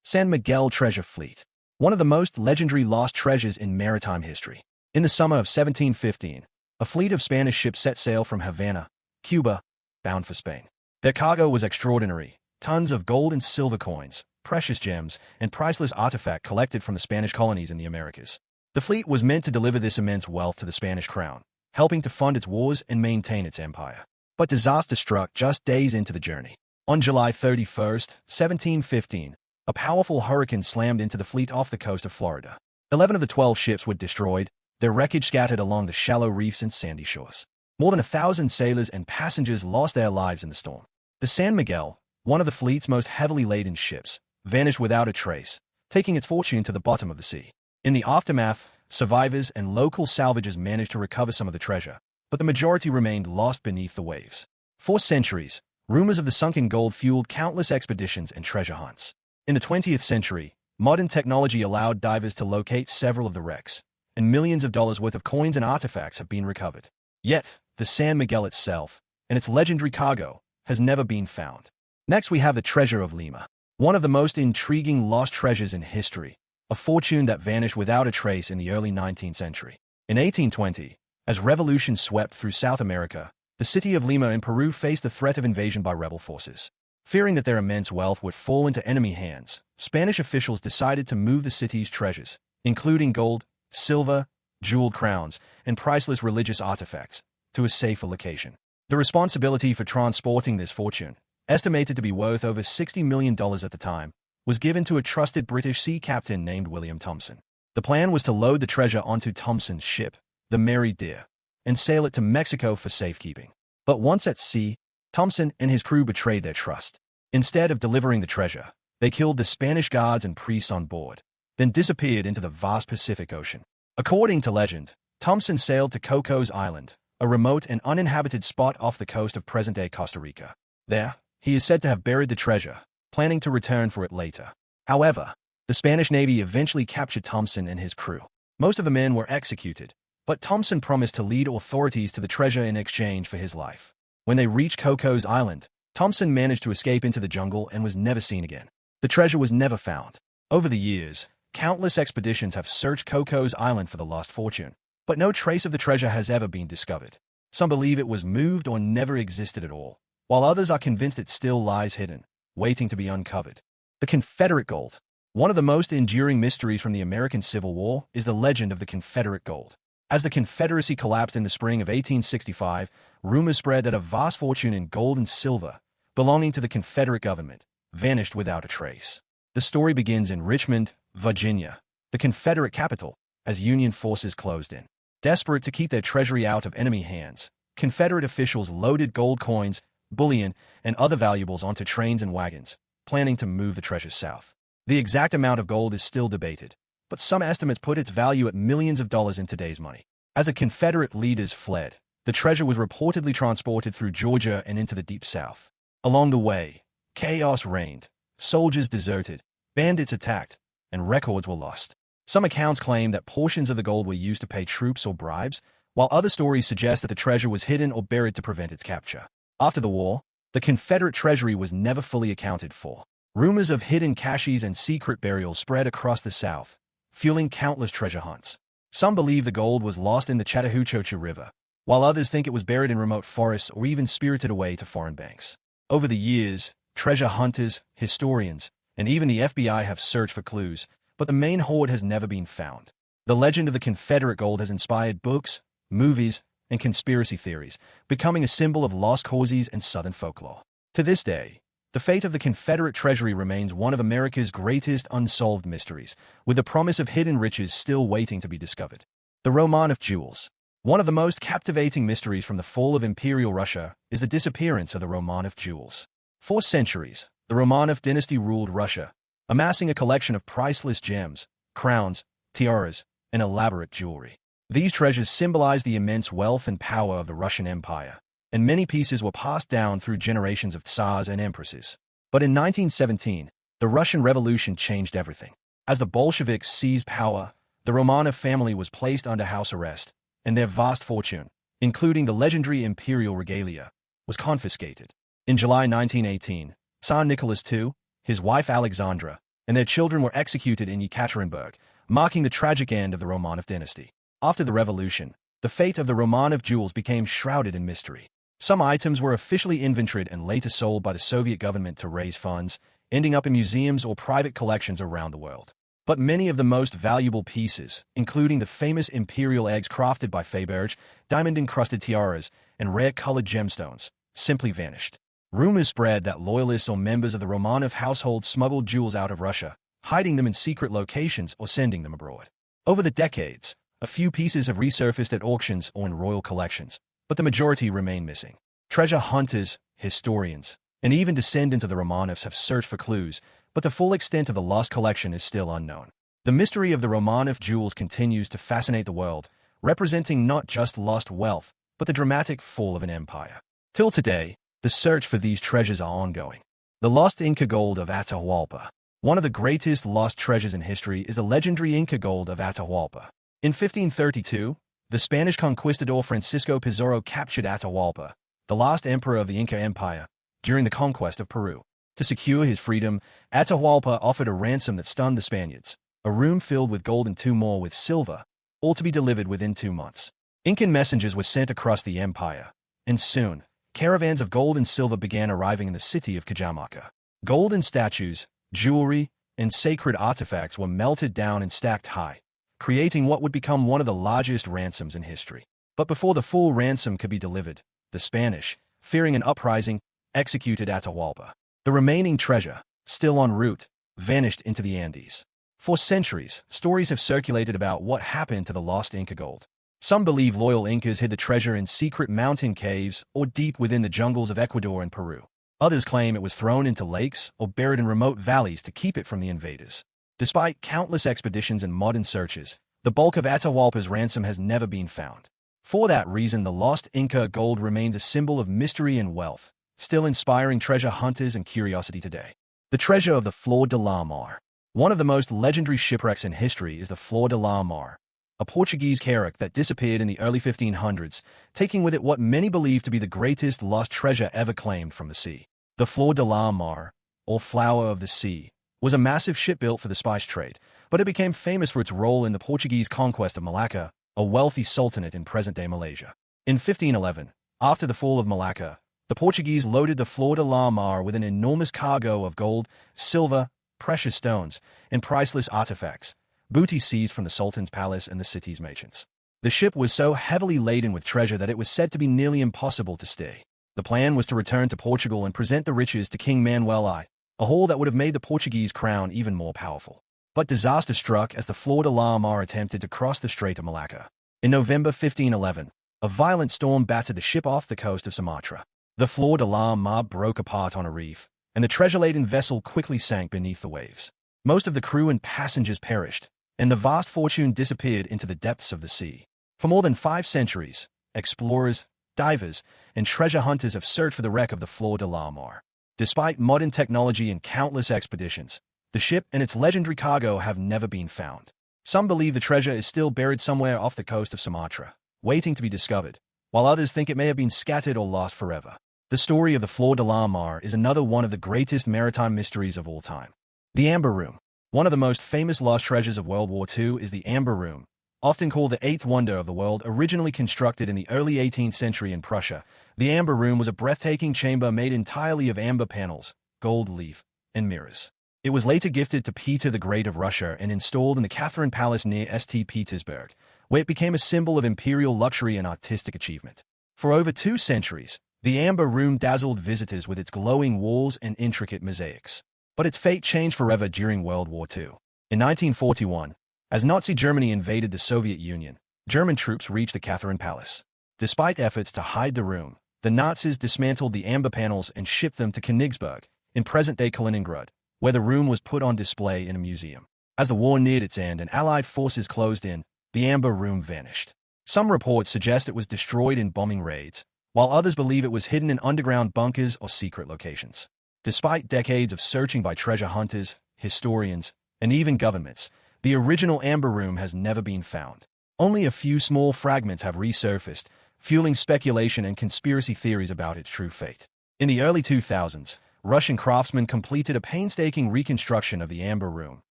San Miguel Treasure Fleet, one of the most legendary lost treasures in maritime history. In the summer of 1715, a fleet of Spanish ships set sail from Havana, Cuba, bound for Spain. Their cargo was extraordinary: tons of gold and silver coins, precious gems, and priceless artifacts collected from the Spanish colonies in the Americas. The fleet was meant to deliver this immense wealth to the Spanish crown, helping to fund its wars and maintain its empire. But disaster struck just days into the journey. On July 31st, 1715, a powerful hurricane slammed into the fleet off the coast of Florida. 11 of the 12 ships were destroyed, their wreckage scattered along the shallow reefs and sandy shores. More than 1,000 sailors and passengers lost their lives in the storm. The San Miguel, one of the fleet's most heavily laden ships, vanished without a trace, taking its fortune to the bottom of the sea. In the aftermath, survivors and local salvagers managed to recover some of the treasure, but the majority remained lost beneath the waves. For centuries, rumors of the sunken gold fueled countless expeditions and treasure hunts. In the 20th century, modern technology allowed divers to locate several of the wrecks, and millions of dollars worth of coins and artifacts have been recovered. Yet, the San Miguel itself, and its legendary cargo, has never been found. Next we have the Treasure of Lima, one of the most intriguing lost treasures in history, a fortune that vanished without a trace in the early 19th century. In 1820, as revolution swept through South America, the city of Lima in Peru faced the threat of invasion by rebel forces. Fearing that their immense wealth would fall into enemy hands, Spanish officials decided to move the city's treasures, including gold, silver, jeweled crowns, and priceless religious artifacts, to a safer location. The responsibility for transporting this fortune, estimated to be worth over $60 million at the time, was given to a trusted British sea captain named William Thompson. The plan was to load the treasure onto Thompson's ship, the Mary Dear, and sail it to Mexico for safekeeping. But once at sea, Thompson and his crew betrayed their trust. Instead of delivering the treasure, they killed the Spanish guards and priests on board, then disappeared into the vast Pacific Ocean. According to legend, Thompson sailed to Cocos Island, a remote and uninhabited spot off the coast of present-day Costa Rica. There, he is said to have buried the treasure, planning to return for it later. However, the Spanish Navy eventually captured Thompson and his crew. Most of the men were executed, but Thompson promised to lead authorities to the treasure in exchange for his life. When they reached Cocos Island, Thompson managed to escape into the jungle and was never seen again. The treasure was never found. Over the years, countless expeditions have searched Cocos Island for the lost fortune, but no trace of the treasure has ever been discovered. Some believe it was moved or never existed at all, while others are convinced it still lies hidden, waiting to be uncovered. The Confederate Gold. One of the most enduring mysteries from the American Civil War is the legend of the Confederate Gold. As the Confederacy collapsed in the spring of 1865, rumors spread that a vast fortune in gold and silver, belonging to the Confederate government, vanished without a trace. The story begins in Richmond, Virginia, the Confederate capital, as Union forces closed in. Desperate to keep their treasury out of enemy hands, Confederate officials loaded gold coins, bullion, and other valuables onto trains and wagons, planning to move the treasure south. The exact amount of gold is still debated, but some estimates put its value at millions of dollars in today's money. As the Confederate leaders fled, the treasure was reportedly transported through Georgia and into the Deep South. Along the way, chaos reigned, soldiers deserted, bandits attacked, and records were lost. Some accounts claim that portions of the gold were used to pay troops or bribes, while other stories suggest that the treasure was hidden or buried to prevent its capture. After the war, the Confederate treasury was never fully accounted for. Rumors of hidden caches and secret burials spread across the South, fueling countless treasure hunts. Some believe the gold was lost in the Chattahoochee River, while others think it was buried in remote forests or even spirited away to foreign banks. Over the years, treasure hunters, historians, and even the FBI have searched for clues, but the main hoard has never been found. The legend of the Confederate Gold has inspired books, movies, and conspiracy theories, becoming a symbol of lost causes and Southern folklore. To this day, the fate of the Confederate treasury remains one of America's greatest unsolved mysteries, with the promise of hidden riches still waiting to be discovered. The Romanov Jewels. One of the most captivating mysteries from the fall of Imperial Russia is the disappearance of the Romanov Jewels. For centuries, the Romanov dynasty ruled Russia, amassing a collection of priceless gems, crowns, tiaras, and elaborate jewelry. These treasures symbolize the immense wealth and power of the Russian Empire, and many pieces were passed down through generations of tsars and empresses. But in 1917, the Russian Revolution changed everything. As the Bolsheviks seized power, the Romanov family was placed under house arrest, and their vast fortune, including the legendary imperial regalia, was confiscated. In July 1918, Tsar Nicholas II, his wife Alexandra, and their children were executed in Yekaterinburg, marking the tragic end of the Romanov dynasty. After the revolution, the fate of the Romanov jewels became shrouded in mystery. Some items were officially inventoried and later sold by the Soviet government to raise funds, ending up in museums or private collections around the world. But many of the most valuable pieces, including the famous imperial eggs crafted by Fabergé, diamond-encrusted tiaras, and rare-colored gemstones, simply vanished. Rumors spread that loyalists or members of the Romanov household smuggled jewels out of Russia, hiding them in secret locations or sending them abroad. Over the decades, a few pieces have resurfaced at auctions or in royal collections, but the majority remain missing. Treasure hunters, historians, and even descendants of the Romanovs have searched for clues, but the full extent of the lost collection is still unknown. The mystery of the Romanov jewels continues to fascinate the world, representing not just lost wealth, but the dramatic fall of an empire. Till today, the search for these treasures are ongoing. The lost Inca gold of Atahualpa. One of the greatest lost treasures in history is the legendary Inca gold of Atahualpa. In 1532, the Spanish conquistador Francisco Pizarro captured Atahualpa, the last emperor of the Inca Empire, during the conquest of Peru. To secure his freedom, Atahualpa offered a ransom that stunned the Spaniards, a room filled with gold and 2 more with silver, all to be delivered within 2 months. Incan messengers were sent across the empire, and soon, caravans of gold and silver began arriving in the city of Cajamarca. Golden statues, jewelry, and sacred artifacts were melted down and stacked high, creating what would become one of the largest ransoms in history. But before the full ransom could be delivered, the Spanish, fearing an uprising, executed Atahualpa. The remaining treasure, still en route, vanished into the Andes. For centuries, stories have circulated about what happened to the lost Inca gold. Some believe loyal Incas hid the treasure in secret mountain caves or deep within the jungles of Ecuador and Peru. Others claim it was thrown into lakes or buried in remote valleys to keep it from the invaders. Despite countless expeditions and modern searches, the bulk of Atahualpa's ransom has never been found. For that reason, the lost Inca gold remains a symbol of mystery and wealth, still inspiring treasure hunters and curiosity today. The treasure of the Flor de la Mar. One of the most legendary shipwrecks in history is the Flor de la Mar, a Portuguese carrack that disappeared in the early 1500s, taking with it what many believe to be the greatest lost treasure ever claimed from the sea. The Flor de la Mar, or Flower of the Sea, was a massive ship built for the spice trade, but it became famous for its role in the Portuguese conquest of Malacca, a wealthy sultanate in present-day Malaysia. In 1511, after the fall of Malacca, the Portuguese loaded the Flor de la Mar with an enormous cargo of gold, silver, precious stones, and priceless artifacts, booty seized from the Sultan's palace and the city's merchants. The ship was so heavily laden with treasure that it was said to be nearly impossible to stay. The plan was to return to Portugal and present the riches to King Manuel I, a haul that would have made the Portuguese crown even more powerful. But disaster struck as the Flor de la Mar attempted to cross the Strait of Malacca. In November 1511, a violent storm battered the ship off the coast of Sumatra. The Flor de la Mar broke apart on a reef, and the treasure-laden vessel quickly sank beneath the waves. Most of the crew and passengers perished, and the vast fortune disappeared into the depths of the sea. For more than 5 centuries, explorers, divers, and treasure hunters have searched for the wreck of the Flor de la Mar. Despite modern technology and countless expeditions, the ship and its legendary cargo have never been found. Some believe the treasure is still buried somewhere off the coast of Sumatra, waiting to be discovered, while others think it may have been scattered or lost forever. The story of the Flor de la Mar is another one of the greatest maritime mysteries of all time. The Amber Room. One of the most famous lost treasures of World War II is the Amber Room, often called the eighth wonder of the world. Originally constructed in the early 18th century in Prussia, the Amber Room was a breathtaking chamber made entirely of amber panels, gold leaf, and mirrors. It was later gifted to Peter the Great of Russia and installed in the Catherine Palace near St. Petersburg, where it became a symbol of imperial luxury and artistic achievement. For over 2 centuries, the Amber Room dazzled visitors with its glowing walls and intricate mosaics. But its fate changed forever during World War II. In 1941, as Nazi Germany invaded the Soviet Union, German troops reached the Catherine Palace. Despite efforts to hide the room, the Nazis dismantled the amber panels and shipped them to Königsberg, in present-day Kaliningrad, where the room was put on display in a museum. As the war neared its end and Allied forces closed in, the Amber Room vanished. Some reports suggest it was destroyed in bombing raids, while others believe it was hidden in underground bunkers or secret locations. Despite decades of searching by treasure hunters, historians, and even governments, the original Amber Room has never been found. Only a few small fragments have resurfaced, fueling speculation and conspiracy theories about its true fate. In the early 2000s, Russian craftsmen completed a painstaking reconstruction of the Amber Room,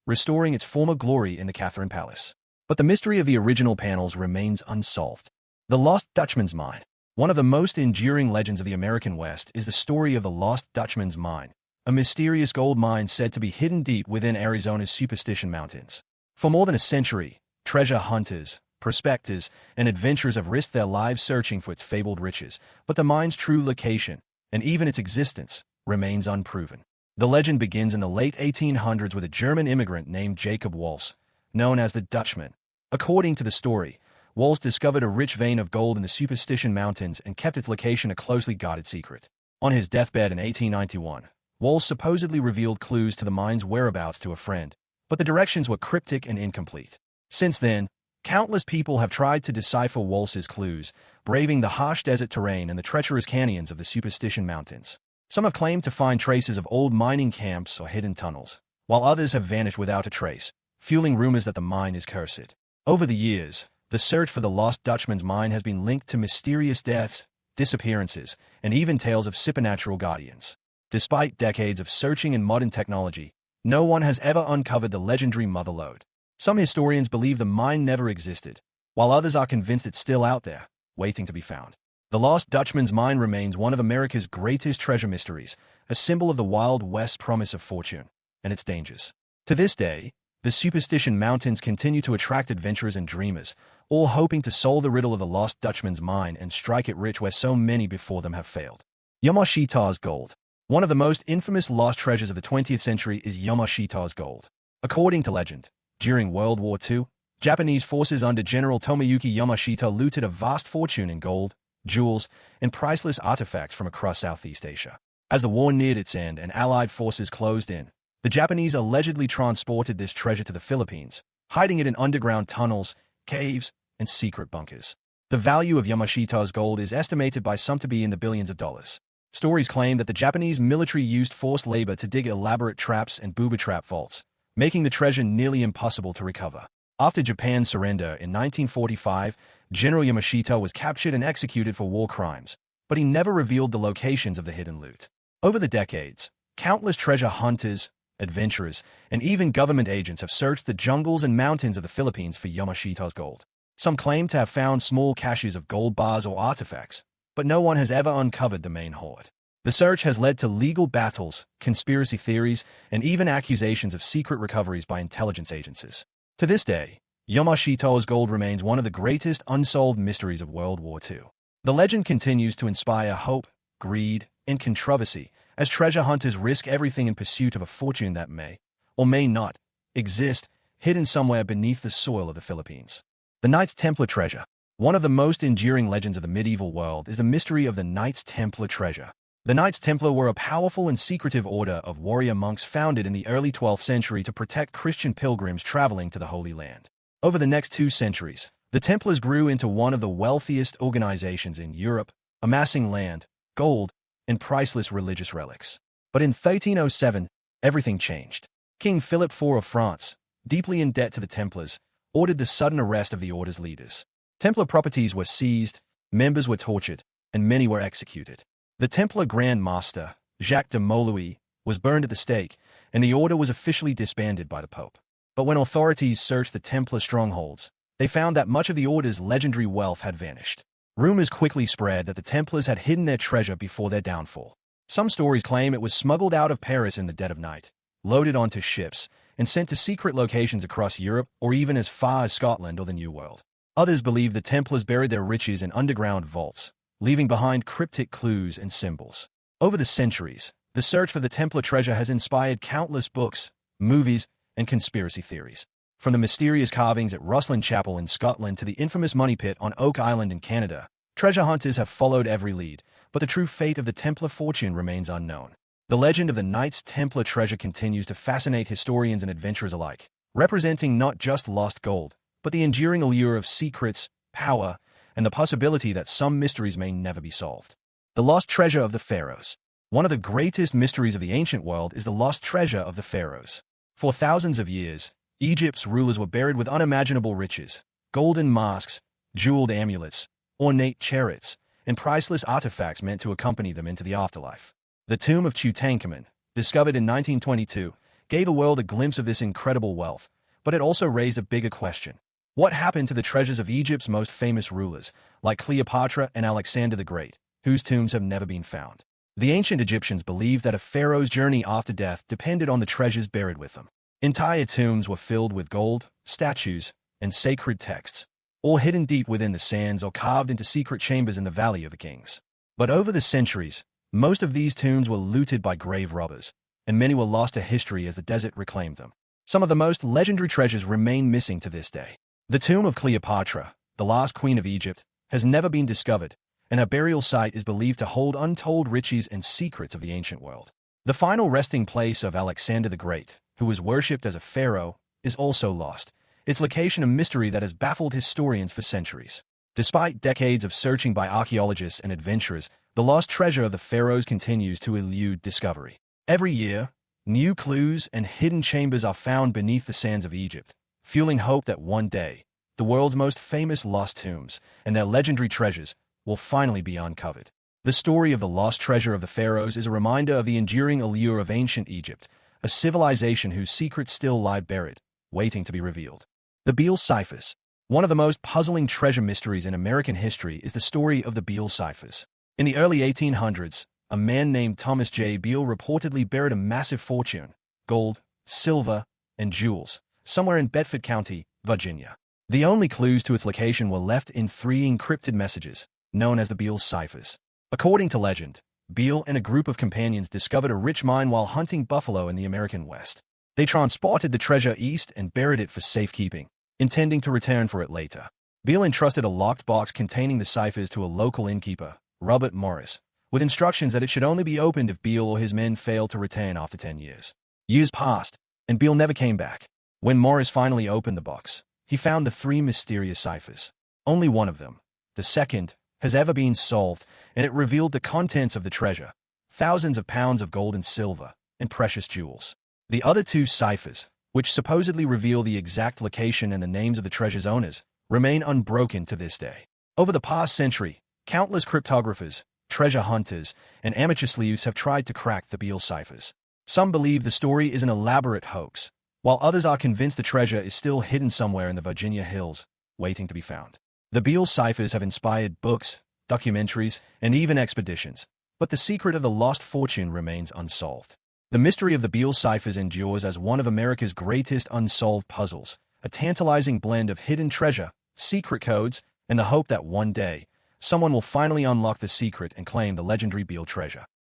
restoring its former glory in the Catherine Palace. But the mystery of the original panels remains unsolved. The Lost Dutchman's Mine. One of the most enduring legends of the American West is the story of the Lost Dutchman's Mine, a mysterious gold mine said to be hidden deep within Arizona's Superstition Mountains. For more than a century, treasure hunters, prospectors, and adventurers have risked their lives searching for its fabled riches, but the mine's true location, and even its existence, remains unproven. The legend begins in the late 1800s with a German immigrant named Jacob Walz, known as the Dutchman. According to the story, Walz discovered a rich vein of gold in the Superstition Mountains and kept its location a closely guarded secret. On his deathbed in 1891, Walz supposedly revealed clues to the mine's whereabouts to a friend, but the directions were cryptic and incomplete. Since then, countless people have tried to decipher Walz's clues, braving the harsh desert terrain and the treacherous canyons of the Superstition Mountains. Some have claimed to find traces of old mining camps or hidden tunnels, while others have vanished without a trace, fueling rumors that the mine is cursed. Over the years, the search for the Lost Dutchman's Mine has been linked to mysterious deaths, disappearances, and even tales of supernatural guardians. Despite decades of searching and modern technology, no one has ever uncovered the legendary mother lode. Some historians believe the mine never existed, while others are convinced it's still out there, waiting to be found. The Lost Dutchman's Mine remains one of America's greatest treasure mysteries, a symbol of the Wild West promise of fortune and its dangers. To this day, the Superstition Mountains continue to attract adventurers and dreamers, all hoping to solve the riddle of the Lost Dutchman's Mine and strike it rich where so many before them have failed. Yamashita's gold. One of the most infamous lost treasures of the 20th century is Yamashita's gold. According to legend, during World War II, Japanese forces under General Tomoyuki Yamashita looted a vast fortune in gold, jewels, and priceless artifacts from across Southeast Asia. As the war neared its end and Allied forces closed in, the Japanese allegedly transported this treasure to the Philippines, hiding it in underground tunnels, caves, and secret bunkers. The value of Yamashita's gold is estimated by some to be in the billions of dollars. Stories claim that the Japanese military used forced labor to dig elaborate traps and booby trap vaults, making the treasure nearly impossible to recover. After Japan's surrender in 1945, General Yamashita was captured and executed for war crimes, but he never revealed the locations of the hidden loot. Over the decades, countless treasure hunters, adventurers, and even government agents have searched the jungles and mountains of the Philippines for Yamashita's gold. Some claim to have found small caches of gold bars or artifacts, but no one has ever uncovered the main hoard. The search has led to legal battles, conspiracy theories, and even accusations of secret recoveries by intelligence agencies. To this day, Yamashita's gold remains one of the greatest unsolved mysteries of World War II. The legend continues to inspire hope, greed, and controversy as treasure hunters risk everything in pursuit of a fortune that may, or may not, exist hidden somewhere beneath the soil of the Philippines. The Knights Templar treasure. One of the most enduring legends of the medieval world is the mystery of the Knights Templar treasure. The Knights Templar were a powerful and secretive order of warrior monks founded in the early 12th century to protect Christian pilgrims traveling to the Holy Land. Over the next 2 centuries, the Templars grew into one of the wealthiest organizations in Europe, amassing land, gold, and priceless religious relics. But in 1307, everything changed. King Philip IV of France, deeply in debt to the Templars, ordered the sudden arrest of the order's leaders. Templar properties were seized, members were tortured, and many were executed. The Templar Grand Master, Jacques de Molay, was burned at the stake, and the order was officially disbanded by the Pope. But when authorities searched the Templar strongholds, they found that much of the order's legendary wealth had vanished. Rumors quickly spread that the Templars had hidden their treasure before their downfall. Some stories claim it was smuggled out of Paris in the dead of night, loaded onto ships, and sent to secret locations across Europe or even as far as Scotland or the New World. Others believe the Templars buried their riches in underground vaults, leaving behind cryptic clues and symbols. Over the centuries, the search for the Templar treasure has inspired countless books, movies, and conspiracy theories. From the mysterious carvings at Ruslan Chapel in Scotland to the infamous money pit on Oak Island in Canada, treasure hunters have followed every lead, but the true fate of the Templar fortune remains unknown. The legend of the Knights Templar treasure continues to fascinate historians and adventurers alike, representing not just lost gold, but the enduring allure of secrets, power, and the possibility that some mysteries may never be solved. The lost treasure of the Pharaohs. One of the greatest mysteries of the ancient world is the lost treasure of the Pharaohs. For thousands of years, Egypt's rulers were buried with unimaginable riches, golden masks, jeweled amulets, ornate chariots, and priceless artifacts meant to accompany them into the afterlife. The tomb of Tutankhamun, discovered in 1922, gave the world a glimpse of this incredible wealth, but it also raised a bigger question. What happened to the treasures of Egypt's most famous rulers, like Cleopatra and Alexander the Great, whose tombs have never been found? The ancient Egyptians believed that a pharaoh's journey after death depended on the treasures buried with them. Entire tombs were filled with gold, statues, and sacred texts, all hidden deep within the sands or carved into secret chambers in the Valley of the Kings. But over the centuries, most of these tombs were looted by grave robbers, and many were lost to history as the desert reclaimed them. Some of the most legendary treasures remain missing to this day. The tomb of Cleopatra, the last queen of Egypt, has never been discovered, and her burial site is believed to hold untold riches and secrets of the ancient world. The final resting place of Alexander the Great, who was worshipped as a pharaoh, is also lost, its location a mystery that has baffled historians for centuries. Despite decades of searching by archaeologists and adventurers, the lost treasure of the pharaohs continues to elude discovery. Every year, new clues and hidden chambers are found beneath the sands of Egypt, fueling hope that one day, the world's most famous lost tombs and their legendary treasures will finally be uncovered. The story of the lost treasure of the pharaohs is a reminder of the enduring allure of ancient Egypt, a civilization whose secrets still lie buried, waiting to be revealed. The Beale Ciphers. One of the most puzzling treasure mysteries in American history is the story of the Beale Ciphers. In the early 1800s, a man named Thomas J. Beale reportedly buried a massive fortune, gold, silver, and jewels, somewhere in Bedford County, Virginia. The only clues to its location were left in 3 encrypted messages, known as the Beale Ciphers. According to legend, Beale and a group of companions discovered a rich mine while hunting buffalo in the American West. They transported the treasure east and buried it for safekeeping, intending to return for it later. Beale entrusted a locked box containing the ciphers to a local innkeeper, Robert Morris, with instructions that it should only be opened if Beale or his men failed to return after 10 years. Years passed, and Beale never came back. When Morris finally opened the box, he found the 3 mysterious ciphers. Only one of them, the second, has ever been solved, and it revealed the contents of the treasure, thousands of pounds of gold and silver, and precious jewels. The other 2 ciphers, which supposedly reveal the exact location and the names of the treasure's owners, remain unbroken to this day. Over the past century, countless cryptographers, treasure hunters, and amateur sleuths have tried to crack the Beale ciphers. Some believe the story is an elaborate hoax, while others are convinced the treasure is still hidden somewhere in the Virginia hills, waiting to be found. The Beale ciphers have inspired books, documentaries, and even expeditions, but the secret of the lost fortune remains unsolved. The mystery of the Beale ciphers endures as one of America's greatest unsolved puzzles, a tantalizing blend of hidden treasure, secret codes, and the hope that one day, someone will finally unlock the secret and claim the legendary Beale treasure.